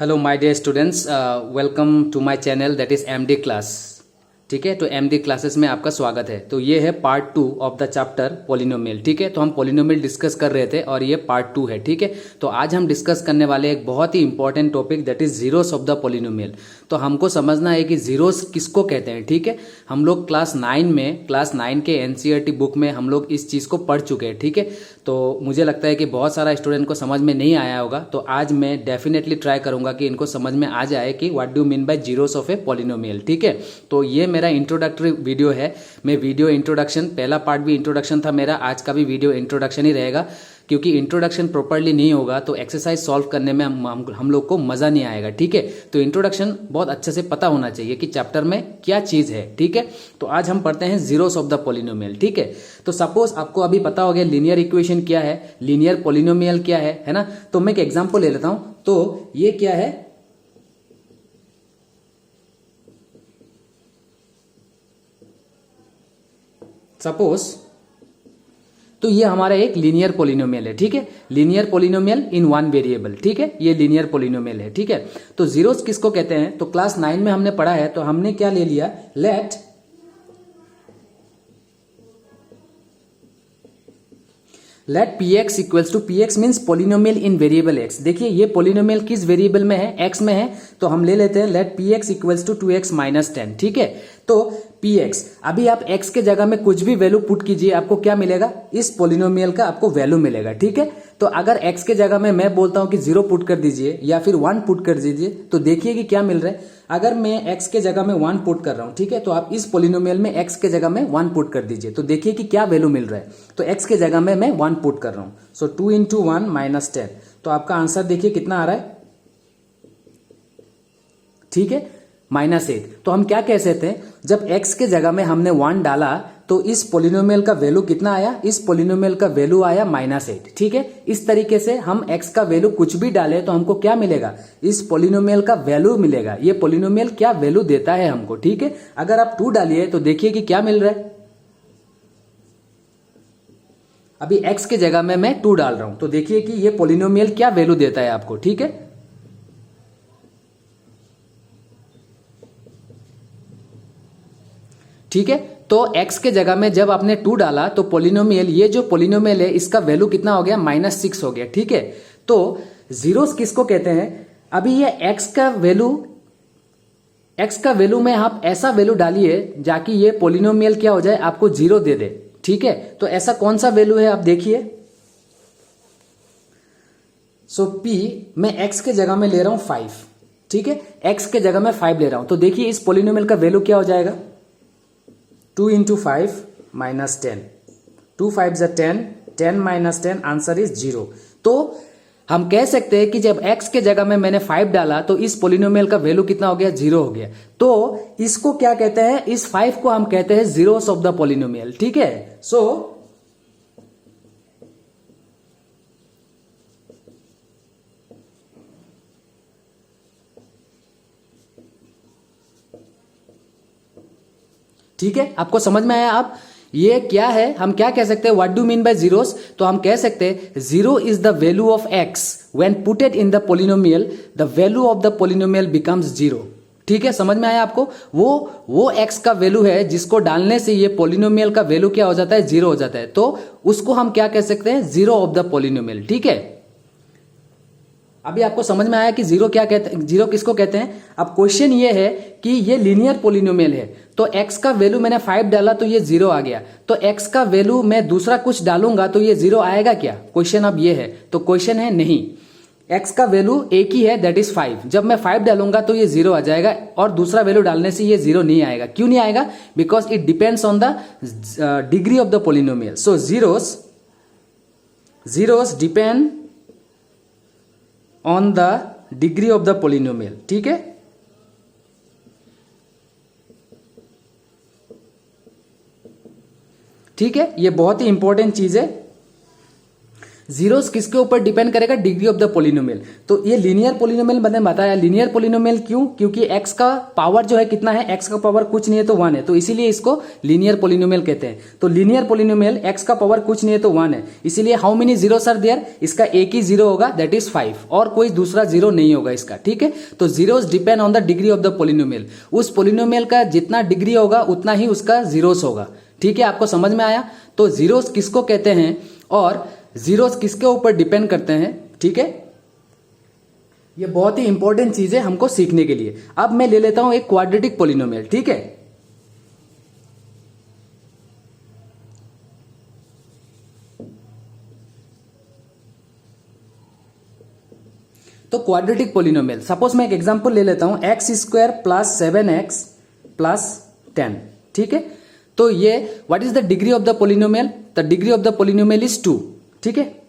Hello my dear students, welcome to my channel that is MD class. ठीक है, तो MD classes में आपका स्वागत है। तो ये है part 2 of the chapter polynomial. ठीक है, तो हम पॉलिनोमियल डिस्कस कर रहे थे और ये पार्ट 2 है। ठीक है, तो आज हम डिस्कस करने वाले एक बहुत ही important topic that is zeros of the polynomial. तो हमको समझना है कि जीरोस किसको कहते हैं। ठीक है, हम लोग क्लास 9 के एनसीईआरटी बुक में हम लोग इस चीज़ को पढ़ चुके हैं। ठीक है, तो मुझे लगता है कि बहुत सारा स्टूडेंट को समझ में नहीं आया होगा, तो आज मैं डेफिनेटली ट्राई करूंगा कि इनको समझ में आ जाए कि what do mean by zeros of a polynomial. ठीक है, तो ये मेरा इंट्रोडक्टरी वीडियो है। मैं वीडियो इंट्रोडक्शन, पहला पार्ट भी इंट्रोडक्शन था मेरा, आज का भी वीडियो इंट्रोडक्शन ही रहेगा, क्योंकि इंट्रोडक्शन प्रॉपर्ली नहीं होगा तो एक्सरसाइज सॉल्व करने में हम लोग को मजा नहीं आएगा। ठीक है, तो इंट्रोडक्शन बहुत अच्छे से पता होना चाहिए कि चैप्टर में क्या चीज है। ठीक है, तो आज हम पढ़ते हैं जीरोस ऑफ द पॉलिनोमियल। ठीक है, तो सपोज आपको अभी पता हो गया लीनियर इक्वेशन क्या है, लीनियर पॉलिनोमियल क्या है ना। तो मैं एक एग्जांपल ले लेता हूं। तो ये क्या है, सपोज तो ये हमारा एक लीनियर पॉलिनोमियल है। ठीक है, लीनियर पॉलिनोमियल इन वन वेरिएबल। ठीक है, ये लीनियर पॉलिनोमियल है। ठीक है, तो जीरोस किसको कहते हैं, तो क्लास 9 में हमने पढ़ा है, तो हमने क्या ले लिया, let P x equals to, P x means polynomial in variable x. देखिए ये पोलिनोमियल किस वेरिएबल में है, एक्स में है, तो हम ले लेते हैं let P x equals to 2x minus 10। ठीक है, तो पी एक्स, अभी आप x के जगह में कुछ भी वैल्यू पुट कीजिए, आपको क्या मिलेगा, इस पोलिनोमियल का आपको वैल्यू मिलेगा। ठीक है, तो अगर x के जगह में मैं बोलता हूं कि 0 पुट कर दीजिए या फिर 1 पुट कर दीजिए, तो देखिए कि क्या मिल रहा है। अगर मैं x के जगह में 1 पुट कर रहा हूं, ठीक है, तो आप इस पोलिनोमियल में x के जगह में 1 पुट कर दीजिए, तो देखिए कि क्या वैल्यू मिल रहा है। तो x के जगह में मैं 1 पुट कर रहा हूं, सो 2 इंटू 1 माइनस 10, तो आपका आंसर देखिए कितना आ रहा है, ठीक है, -8। तो हम क्या कह सकते हैं, जब x के जगह में हमने 1 डाला तो इस पोलिनोमियल का वैल्यू कितना आया, इस पोलिनोमियल का वैल्यू आया -8। ठीक है, इस तरीके से हम x का वैल्यू कुछ भी डालें तो हमको क्या मिलेगा, इस पोलिनोमियल का वैल्यू मिलेगा। ये पोलिनोमियल क्या वैल्यू देता है हमको। ठीक है, अगर आप 2 डालिए तो देखिए कि क्या मिल रहा है, अभी x के जगह में मैं 2 डाल रहा हूं, तो देखिए कि ये पोलिनोमियल क्या वैल्यू देता है आपको। ठीक है, ठीक है, तो x के जगह में जब आपने 2 डाला तो पोलिनोमियल, ये जो पोलिनोमियल है इसका वैल्यू कितना हो गया, -6 हो गया। ठीक है, तो जीरोस किसको कहते हैं, अभी ये x का वैल्यू में आप ऐसा वैल्यू डालिए जाकि ये पोलिनोमियल क्या हो जाए, आपको 0 दे दे। ठीक है, तो ऐसा कौन सा वैल्यू है आप देखिए, सो p मैं x के जगह में ले रहा हूं 5। ठीक है, x के जगह में 5 ले रहा हूं, तो देखिए इस पोलिनोमियल का वैल्यू क्या हो जाएगा, 2 इंटू 5 माइनस 10, 2 5 जा 10, 10 माइनस 10, आंसर इज 0। तो हम कह सकते हैं कि जब x के जगह में मैंने 5 डाला तो इस पोलिनोमियल का वैल्यू कितना हो गया, 0 हो गया। तो इसको क्या कहते हैं, इस 5 को हम कहते हैं जीरोस ऑफ द पोलिनोमियल। ठीक है, सो ठीक है, आपको समझ में आया। आप ये क्या है, हम क्या कह सकते हैं, what do mean by zeros, तो हम कह सकते हैं 0 is the value of x when putted in the polynomial, the value of the polynomial becomes 0। ठीक है, समझ में आया आपको, वो x का वैल्यू है जिसको डालने से ये पोलिनोमियल का वैल्यू क्या हो जाता है, 0 हो जाता है, तो उसको हम क्या कह सकते हैं, 0 ऑफ द पोलिनोमियल। ठीक है, अभी आपको समझ में आया कि जीरो क्या कहते हैं, जीरो किसको कहते हैं। अब क्वेश्चन ये है कि ये लीनियर पोलिनोमियल है, तो x का वैल्यू मैंने 5 डाला तो ये 0 आ गया, तो x का वैल्यू मैं दूसरा कुछ डालूंगा तो ये 0 आएगा क्या, क्वेश्चन अब ये है। तो क्वेश्चन है नहीं, x का वैल्यू एक ही है, दैट इज 5। जब मैं 5 डालूंगा तो ये 0 आ जाएगा और दूसरा वैल्यू डालने से ये 0 नहीं आएगा। क्यों नहीं आएगा, because it depends on the degree of the polynomial. So zeros depend on the degree of the polynomial. ठीक है, ठीक है, ये बहुत ही इंपॉर्टेंट चीज है। जीरोस किसके ऊपर डिपेंड करेगा? Degree of the polynomial. तो ये लीनियर पोलिनोमियल मैंने बताया। लीनियर पोलिनोमियल क्यों? क्योंकि एक्स का पावर जो है कितना है? एक्स का पावर कुछ नहीं है तो 1 है, तो इसीलिए इसको लीनियर पोलिनोमियल कहते हैं। तो लीनियर पोलिनोमियल एक्स का पावर कुछ नहीं है तो 1 है, इसीलिए how many zeros are there? इसका एक ही जीरो होगा, दैट इज 5, और कोई दूसरा जीरो नहीं होगा इसका, ठीक है। तो zeros depend on the degree of the polynomial. उस पोलिनोमियल का जितना डिग्री होगा उतना ही उसका जीरोस होगा, ठीक है। आपको समझ में आया? तो जीरोस किसको कहते हैं और जीरोस किसके ऊपर डिपेंड करते हैं, ठीक है। ये बहुत ही इंपॉर्टेंट चीज है हमको सीखने के लिए। अब मैं ले लेता हूं एक क्वाड्रेटिक पोलिनोमियल, ठीक है। तो क्वाड्रेटिक पोलिनोमियल, सपोज मैं एक एग्जांपल ले लेता हूं, x square plus 7x plus 10, ठीक है। तो ये what is the degree of the polynomial? The degree of the polynomial is 2, ठीक है।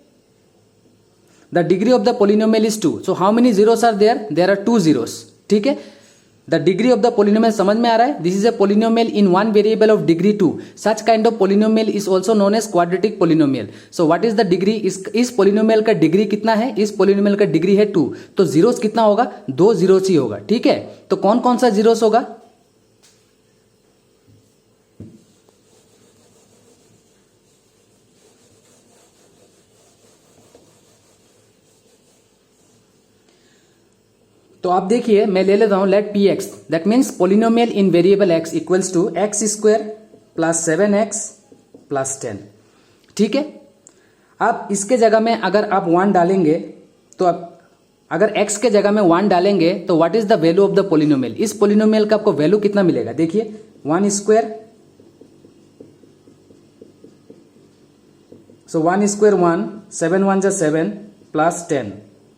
The degree of the polynomial is 2, so how many zeros are there? There are 2 zeros, ठीक है। The degree of the polynomial समझ में आ रहा है? This is a polynomial in one variable of degree 2। Such kind of polynomial is also known as quadratic polynomial. So what is the degree? इस polynomial का degree कितना है? इस पोलिनोमियल का डिग्री है 2, तो जीरोस कितना होगा? 2 जीरोस ही होगा, ठीक है। तो कौन कौन सा जीरोस होगा? तो आप देखिए, मैं ले लेता हूं let P x, that means polynomial in variable x equals to x square plus 7x plus 10, ठीक है। अब इसके जगह में अगर आप 1 डालेंगे तो अगर x के जगह में 1 डालेंगे तो what is the value of the polynomial? इस पोलिनोमियल का आपको वैल्यू कितना मिलेगा? देखिए 1 स्क्वायर, सो 1 स्क्वायर 1, 7 1 जा 7 प्लस 10,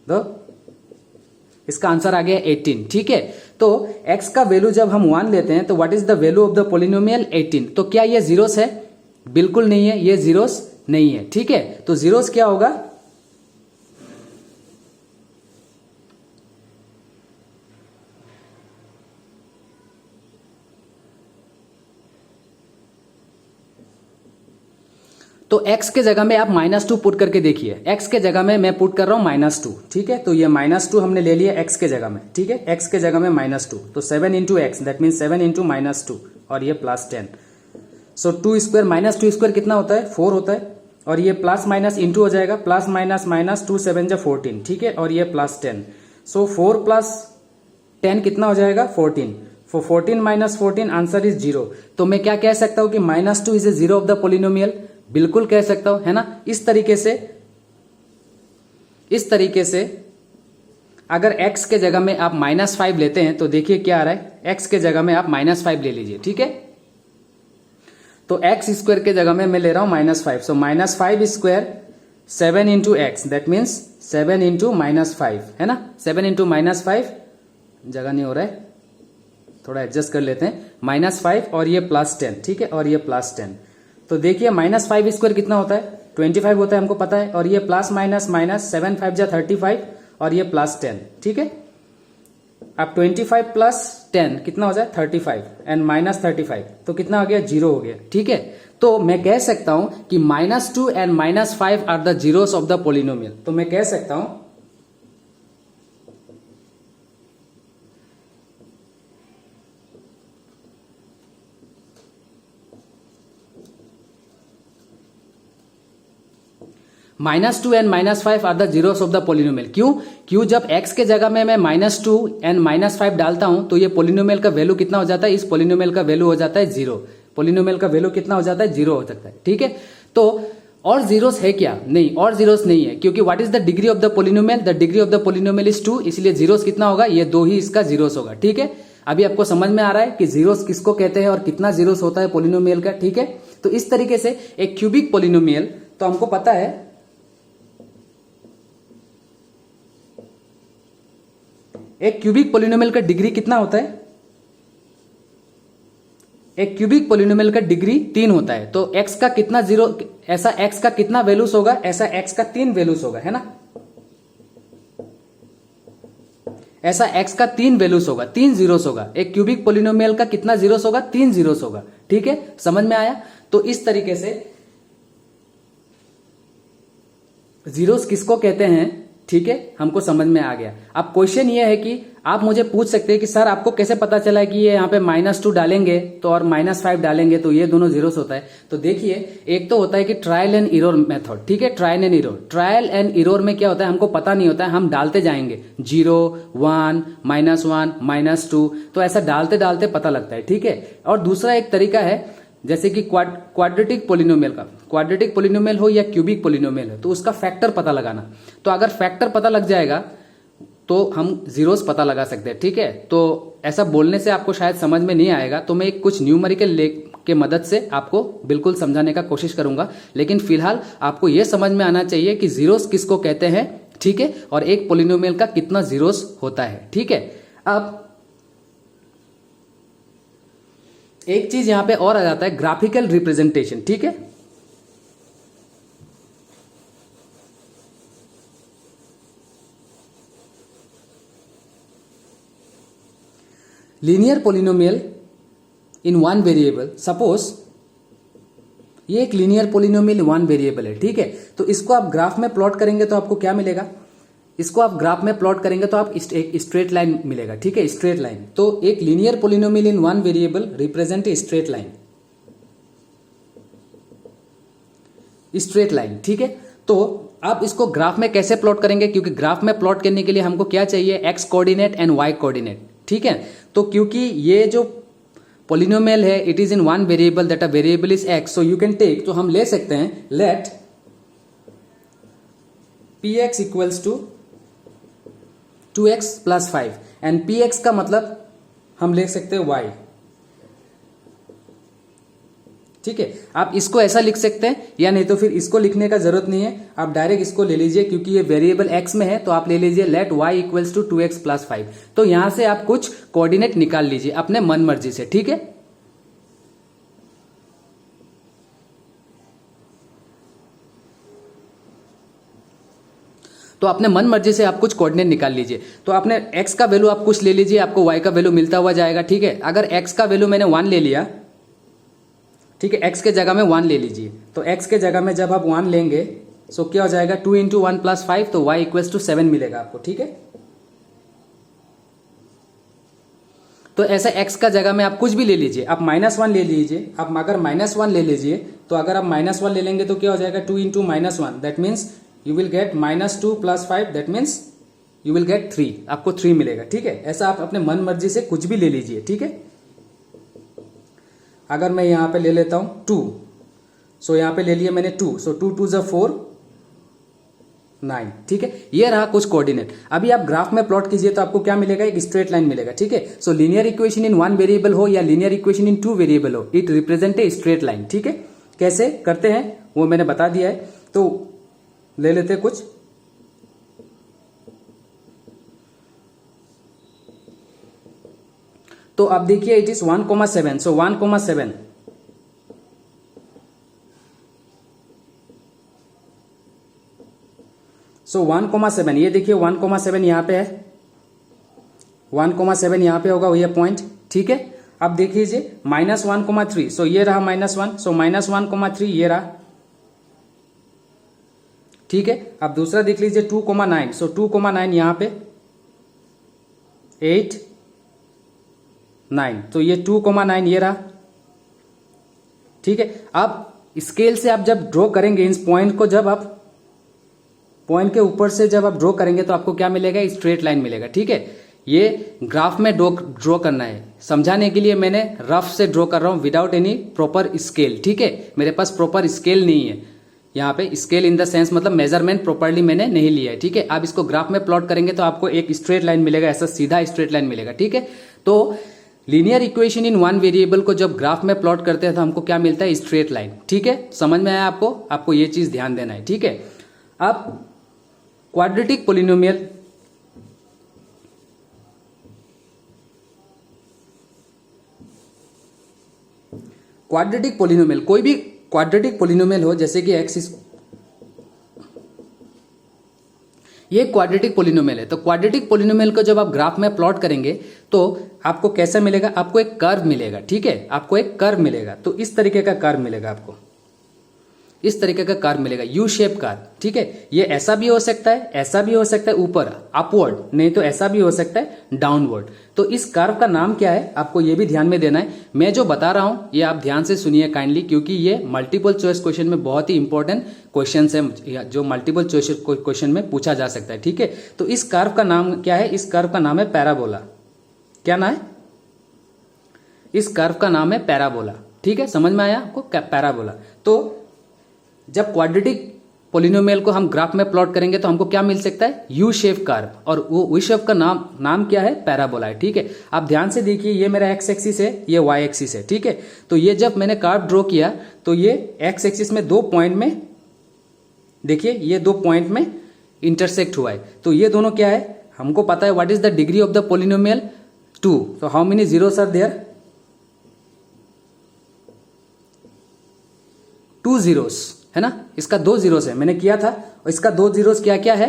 तो इसका आंसर आ गया 18, ठीक है। तो x का वैल्यू जब हम 1 लेते हैं तो what is the value of the polynomial? 18। तो क्या ये जीरोस है? बिल्कुल नहीं है, ये जीरोस नहीं है, ठीक है। तो जीरोस क्या होगा? तो x के जगह में आप -2 पुट करके देखिए। x के जगह में मैं पुट कर रहा हूं -2, ठीक है। तो ये -2 हमने ले लिया x के जगह में, ठीक है। x के जगह में -2, तो 7 into x, that mean 7 into -2, और ये प्लस 10। सो 2 स्क्वायर -2 स्क्वायर कितना होता है? 4 होता है, और ये प्लस माइनस इंटू हो जाएगा, प्लस माइनस माइनस 2 7 जा 14, ठीक है। और ये प्लस 10, सो 4 प्लस 10 कितना हो जाएगा? 14। 14 माइनस 14 आंसर इज 0। तो मैं क्या कह सकता हूं कि -2 is a zero of the polynomial? बिल्कुल कह सकता हूं, है ना। इस तरीके से अगर x के जगह में आप -5 लेते हैं तो देखिए क्या आ रहा है, x के जगह में आप -5 ले लीजिए, ठीक है। तो x स्क्वायर के जगह में मैं ले रहा हूं -5, सो -5 square 7 into x, that means 7 into -5, है ना। 7 इंटू -5 जगह नहीं हो रहा है, थोड़ा एडजस्ट कर लेते हैं। -5 और ये प्लस 10, ठीक है, और ये प्लस 10। तो देखिए -5 स्क्वायर कितना होता है? 25 होता है, हमको पता है। और ये प्लस माइनस माइनस 7 5 जा 35, और ये प्लस 10, ठीक है। अब 25 प्लस 10 कितना हो जाए? 35, एंड माइनस 35, तो कितना हो गया? 0 हो गया, ठीक है। तो मैं कह सकता हूं कि -2 and -5 are the zeros of the polynomial. तो मैं कह सकता हूं -2 and -5 are the zeros of the polynomial. क्यों? जब x के जगह में मैं -2 एंड -5 डालता हूं तो ये पोलिनोमियल का वैल्यू कितना हो जाता है? इस पोलिनोमियल का वैल्यू हो जाता है 0। पोलिनोमियल का वैल्यू कितना हो जाता है? 0 हो सकता है, ठीक है। तो और जीरोस है क्या? नहीं, और जीरोस नहीं है, क्योंकि what is the degree of the polynomial? The degree of the polynomial is 2, इसलिए जीरोस कितना होगा? ये 2 ही इसका जीरोस होगा, ठीक है। अभी आपको समझ में आ रहा है कि जीरोस किसको कहते हैं और कितना जीरोस होता है पोलिनोमियल का, ठीक है। तो इस तरीके से एक क्यूबिक पोलिनोमियल, तो हमको पता है एक क्यूबिक पोलिनोमियल का डिग्री कितना होता है? एक क्यूबिक पोलिनोमियल का डिग्री 3 होता है। तो x का कितना जीरो, ऐसा x का कितना वैल्यूज होगा? ऐसा x का 3 वैल्यूज होगा, है ना। ऐसा x का 3 वैल्यूज होगा, 3 जीरोस होगा। एक क्यूबिक पोलिनोमियल का कितना जीरोस होगा? 3 जीरोस होगा, ठीक है। समझ में आया? तो इस तरीके से जीरोस किसको कहते हैं, ठीक है, हमको समझ में आ गया। अब क्वेश्चन ये है कि आप मुझे पूछ सकते हैं कि सर आपको कैसे पता चला कि ये यहाँ पे -2 डालेंगे तो और -5 डालेंगे तो ये दोनों जीरोस होता है। तो देखिए, एक तो होता है कि ट्रायल एंड इरर मेथड, ठीक है, trial and error. Trial and error में क्या होता है, हमको पता नहीं होता है, हम डालते जाएंगे 0, 1, -1, -2, तो ऐसा डालते डालते पता लगता है, ठीक है। और दूसरा एक तरीका है जैसे कि क्वाड्रेटिक पोलिनोमियल का, क्वाड्रेटिक पोलिनोमियल हो या क्यूबिक पोलिनोमियल हो, तो उसका फैक्टर पता लगाना। तो अगर फैक्टर पता लग जाएगा तो हम जीरोस पता लगा सकते हैं, ठीक है। तो ऐसा बोलने से आपको शायद समझ में नहीं आएगा, तो मैं कुछ न्यूमेरिकल के मदद से आपको बिल्कुल समझाने का कोशिश करूंगा। लेकिन फिलहाल आपको यह समझ में आना चाहिए कि जीरोस किसको कहते हैं, ठीक है, और एक पोलिनोमियल का कितना जीरोस होता है, ठीक है। अब एक चीज यहां पे और आ जाता है, ग्राफिकल रिप्रेजेंटेशन, ठीक है। Linear polynomial in one variable, suppose ये एक लीनियर पोलिनोमियल वन वेरिएबल है, ठीक है। तो इसको आप ग्राफ में प्लॉट करेंगे तो आपको क्या मिलेगा, इसको आप ग्राफ में प्लॉट करेंगे तो आप एक स्ट्रेट लाइन मिलेगा, ठीक है, स्ट्रेट लाइन। तो एक linear polynomial in one variable represent a straight line, straight line, ठीक है। तो आप इसको ग्राफ में कैसे प्लॉट करेंगे, क्योंकि ग्राफ में प्लॉट करने के लिए हमको क्या चाहिए, x coordinate and y coordinate, ठीक है। तो क्योंकि ये जो पोलिनोमियल है it is in one variable, that a variable is x, so you can take, तो हम ले सकते हैं let P x equals to 2x + 5 and px का मतलब हम लिख सकते हैं y, ठीक है। आप इसको ऐसा लिख सकते हैं, या नहीं तो फिर इसको लिखने का जरूरत नहीं है, आप डायरेक्ट इसको ले लीजिए, क्योंकि ये वेरिएबल x में है तो आप ले लीजिए late y equals to 2x + 5। तो यहां से आप कुछ कोऑर्डिनेट निकाल लीजिए अपने मन मर्जी से, ठीक है। तो अपने मन मर्जी से आप कुछ कोऑर्डिनेट निकाल लीजिए। तो आपने x का वैल्यू आप कुछ ले लीजिए, आपको y का वैल्यू मिलता हुआ जाएगा, ठीक है। अगर x का वैल्यू मैंने 1 ले लिया, ठीक है, x के जगह में 1 ले लीजिए। तो x के जगह में जब आप 1 लेंगे तो क्या हो जाएगा, 2 × 1 + 5, तो y इक्वल्स टू 7 मिलेगा आपको, ठीक है। तो ऐसा x का जगह में आप कुछ भी ले लीजिए, आप -1 ले लीजिए। आप अगर -1 ले लीजिए तो अगर आप -1 ले लेंगे तो क्या हो जाएगा, 2 × -1, that means you will get -2 + 5, that means you will get 3, आपको 3 मिलेगा, ठीक है। ऐसा आप अपने मन मर्जी से कुछ भी ले लीजिए, ठीक है। अगर मैं यहां पे ले लेता हूं 2, सो यहां पे ले लिया मैंने 2, सो 2 × 2 = 4, 9, ठीक है। ये रहा कुछ कोऑर्डिनेट। अभी आप ग्राफ में प्लॉट कीजिए तो आपको क्या मिलेगा, एक स्ट्रेट लाइन मिलेगा, ठीक है। सो linear equation in one variable हो या लीनियर इक्वेशन इन 2 वेरिएबल हो, it represent a straight line, ठीक है। कैसे करते हैं वो मैंने बता दिया है। तो ले लेते कुछ, तो आप देखिए इट इज 1,7, सो 1,7, सो 1,7, ये देखिए 1,7 यहां पे है, 1,7 यहां पे होगा ये पॉइंट, ठीक है। अब देख लीजिए -1,3, सो ये रहा -1, सो -1,3 ये रहा, ठीक है। अब दूसरा देख लीजिए 2,9, सो 2,9 यहां पे 8, 9, तो ये 2,9 ये रहा, ठीक है। अब स्केल से आप जब ड्रॉ करेंगे इस पॉइंट को, जब आप पॉइंट के ऊपर से जब आप ड्रॉ करेंगे तो आपको क्या मिलेगा, स्ट्रेट लाइन मिलेगा, ठीक है। ये ग्राफ में ड्रॉ करना है, समझाने के लिए मैंने रफ से ड्रॉ कर रहा हूं विदाउट एनी प्रॉपर स्केल, ठीक है। मेरे पास प्रॉपर स्केल नहीं है यहाँ पे, स्केल इन द सेंस मतलब मेजरमेंट प्रॉपर्ली मैंने नहीं लिया है, ठीक है। आप इसको ग्राफ में प्लॉट करेंगे तो आपको एक स्ट्रेट लाइन मिलेगा, ऐसा सीधा स्ट्रेट लाइन मिलेगा, ठीक है। तो linear equation in one variable को जब ग्राफ में प्लॉट करते हैं तो हमको क्या मिलता है, स्ट्रेट लाइन, ठीक है। समझ में आया आपको ये चीज ध्यान देना है, ठीक है। अब क्वाड्रेटिक पोलिनोमियल, क्वाड्रेटिक पोलिनोमियल, कोई भी क्वाड्रेटिक पोलिनोमियल हो, जैसे कि एक्स, ये क्वाड्रेटिक पोलिनोमियल है। तो क्वाड्रेटिक पोलिनोमियल को जब आप ग्राफ में प्लॉट करेंगे तो आपको कैसा मिलेगा, आपको एक कर्व मिलेगा, ठीक है। आपको एक कर्व मिलेगा, तो इस तरीके का कर्व मिलेगा आपको, इस तरीके का कर्व मिलेगा, यू शेप कर्व, ठीक है। ये ऐसा भी हो सकता है, ऐसा भी हो सकता है ऊपर अपवर्ड, नहीं तो ऐसा भी हो सकता है डाउनवर्ड। तो इस कर्व का नाम क्या है आपको ये भी ध्यान में देना है। मैं जो बता रहा हूं ये आप ध्यान से सुनिए काइंडली, क्योंकि ये मल्टीपल चॉइस क्वेश्चन में बहुत ही इंपॉर्टेंट क्वेश्चन है जो मल्टीपल चॉइस क्वेश्चन में पूछा जा सकता है, ठीक है। तो इस कर्व का नाम क्या है? इस कर्व का नाम है पैराबोला। क्या नाम है? इस कर्व का नाम है पैराबोला, ठीक है। समझ में आया आपको? पैराबोला। तो जब क्वाड्रेटिक पोलिनोमियल को हम ग्राफ में प्लॉट करेंगे तो हमको क्या मिल सकता है? यू शेप कर्व, और वो यू शेप का नाम क्या है? पैराबोला है, ठीक है। आप ध्यान से देखिए, ये मेरा एक्स एक्सिस है, ये वाई एक्सिस है, ठीक है। तो ये जब मैंने कर्व ड्रॉ किया तो ये एक्स एक्सिस में 2 पॉइंट में, देखिए ये 2 पॉइंट में इंटरसेक्ट हुआ है। तो ये दोनों क्या है? हमको पता है what is the degree of the polynomial? 2। So how many zeros are there? 2 zeros है ना। इसका 2 जीरोस है, मैंने किया था। और इसका 2 जीरोस क्या क्या है?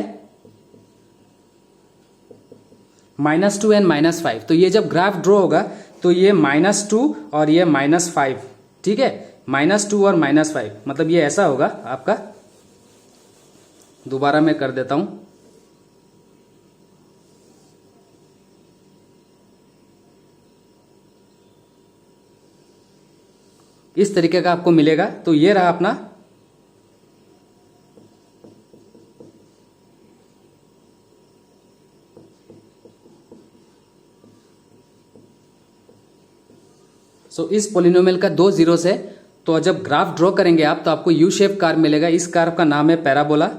-2 एंड -5। तो ये जब ग्राफ ड्रॉ होगा तो ये -2 और ये -5, ठीक है। -2 और -5 मतलब ये ऐसा होगा आपका। दोबारा मैं कर देता हूं। इस तरीके का आपको मिलेगा। तो ये रहा अपना इस पोलिनोमियल का 2 जीरोस है। तो जब ग्राफ ड्रॉ करेंगे आप तो आपको यू शेप कर्व मिलेगा। इस कर्व का नाम है पैराबोला।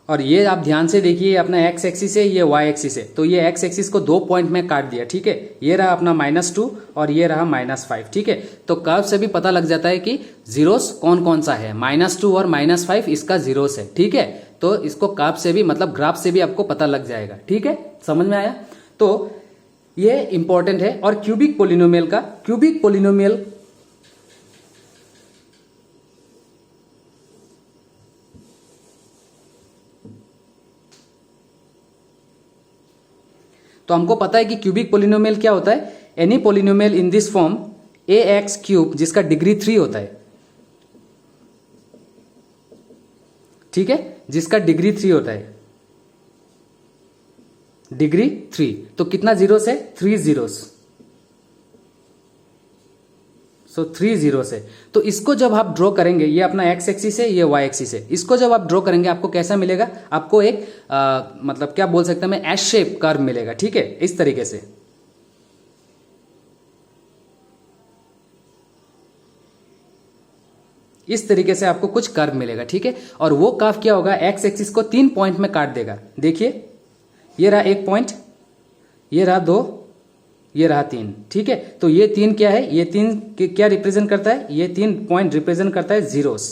और ये आप ध्यान से देखिए, अपना एक्स एक्सिस है, ये वाई एक्सिस है। तो ये एक्स एक्सिस को 2 पॉइंट में काट दिया, ठीक है। ये रहा अपना -2 और ये रहा -5, ठीक है। तो कर्व से भी पता लग जाता है कि जीरोस कौन कौन सा है। -2 और -5 इसका जीरोस है, ठीक है। तो इसको कर्व से भी मतलब ग्राफ से भी आपको पता लग जाएगा, ठीक है। समझ में आया? तो ये इंपॉर्टेंट है। और क्यूबिक पोलिनोमियल का, क्यूबिक पोलिनोमियल तो हमको पता है कि क्यूबिक पोलिनोमियल क्या होता है? Any polynomial in this form ax³ जिसका डिग्री 3 होता है, ठीक है। जिसका डिग्री 3 होता है, डिग्री 3। तो कितना जीरोस है? 3 जीरोस। 3 जीरोस है। तो इसको जब आप ड्रॉ करेंगे, ये अपना एक्स एक्सिस है, ये वाई एक्सिस है। इसको जब आप ड्रॉ करेंगे आपको कैसा मिलेगा? आपको एक मतलब क्या बोल सकते हैं मैं, एस शेप कर्व मिलेगा, ठीक है। इस तरीके से इस तरीके से आपको कुछ कर्व मिलेगा, ठीक है। और वो कर्व क्या होगा? एक्स एक्सिस को 3 पॉइंट में काट देगा। देखिए ये रहा 1 पॉइंट, ये रहा 2, ये रहा 3, ठीक है। तो ये 3 क्या है? ये 3 क्या रिप्रेजेंट करता है? ये 3 पॉइंट रिप्रेजेंट करता है जीरोस,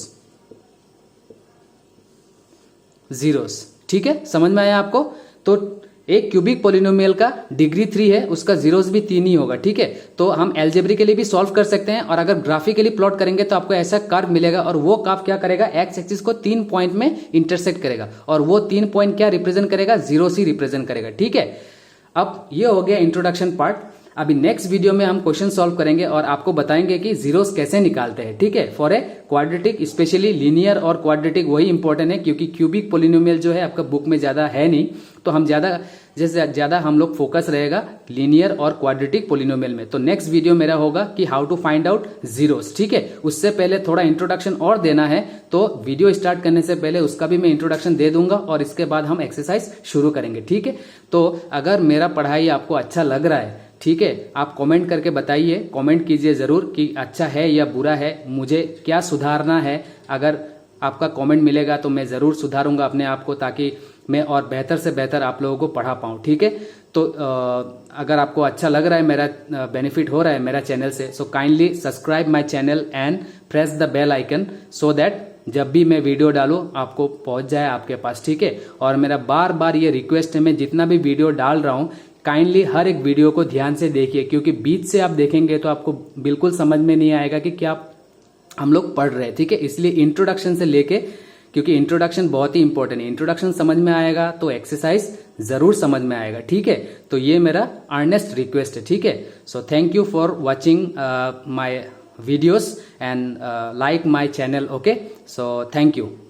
जीरोस, ठीक है। समझ में आया आपको? तो एक क्यूबिक पोलिनोमियल का डिग्री 3 है, उसका जीरोस भी 3 ही होगा, ठीक है। तो हम एल्जेब्रिकली भी सॉल्व कर सकते हैं, और अगर ग्राफिकली प्लॉट करेंगे तो आपको ऐसा कर्व मिलेगा। और वो कर्व क्या करेगा? एक्स एक्सिस को 3 पॉइंट में इंटरसेक्ट करेगा, और वो 3 पॉइंट क्या रिप्रेजेंट करेगा? जीरोस ही रिप्रेजेंट करेगा, ठीक है। अब ये हो गया इंट्रोडक्शन पार्ट। अभी नेक्स्ट वीडियो में हम क्वेश्चन सॉल्व करेंगे और आपको बताएंगे कि जीरोस कैसे निकालते हैं, ठीक है। For a quadratic, specially linear और क्वाड्रेटिक वही इंपॉर्टेंट है, क्योंकि क्यूबिक पोलिनोमियल जो है आपका बुक में ज्यादा है नहीं। तो हम ज्यादा हम लोग फोकस रहेगा लीनियर और क्वाड्रेटिक पोलिनोमियल में। तो नेक्स्ट वीडियो मेरा होगा कि how to find out zeros, ठीक है। उससे पहले थोड़ा इंट्रोडक्शन और देना है, तो वीडियो स्टार्ट करने से पहले उसका भी मैं इंट्रोडक्शन दे दूंगा, और इसके बाद हम एक्सरसाइज शुरू करेंगे, ठीक है। तो अगर मेरा पढ़ाई आपको अच्छा लग रहा है, ठीक है, आप कमेंट करके बताइए, कमेंट कीजिए जरूर कि अच्छा है या बुरा है, मुझे क्या सुधारना है। अगर आपका कमेंट मिलेगा तो मैं जरूर सुधारूंगा अपने आप को, ताकि मैं और बेहतर से बेहतर आप लोगों को पढ़ा पाऊँ, ठीक है। तो अगर आपको अच्छा लग रहा है, मेरा बेनिफिट हो रहा है मेरा चैनल से, so kindly subscribe my channel and press the bell icon, so that जब भी मैं वीडियो डालूं आपको पहुंच जाए आपके पास, ठीक है। और मेरा बार बार ये रिक्वेस्ट है, मैं जितना भी वीडियो डाल रहा हूं काइंडली हर एक वीडियो को ध्यान से देखिए, क्योंकि बीच से आप देखेंगे तो आपको बिल्कुल समझ में नहीं आएगा कि क्या हम लोग पढ़ रहे हैं, ठीक है। इसलिए इंट्रोडक्शन से लेके, क्योंकि इंट्रोडक्शन बहुत ही इंपॉर्टेंट है, इंट्रोडक्शन समझ में आएगा तो एक्सरसाइज जरूर समझ में आएगा, ठीक है। तो ये मेरा अर्नेस्ट रिक्वेस्ट है, ठीक है। So thank you for watching my videos and like my channel. Okay, so thank you.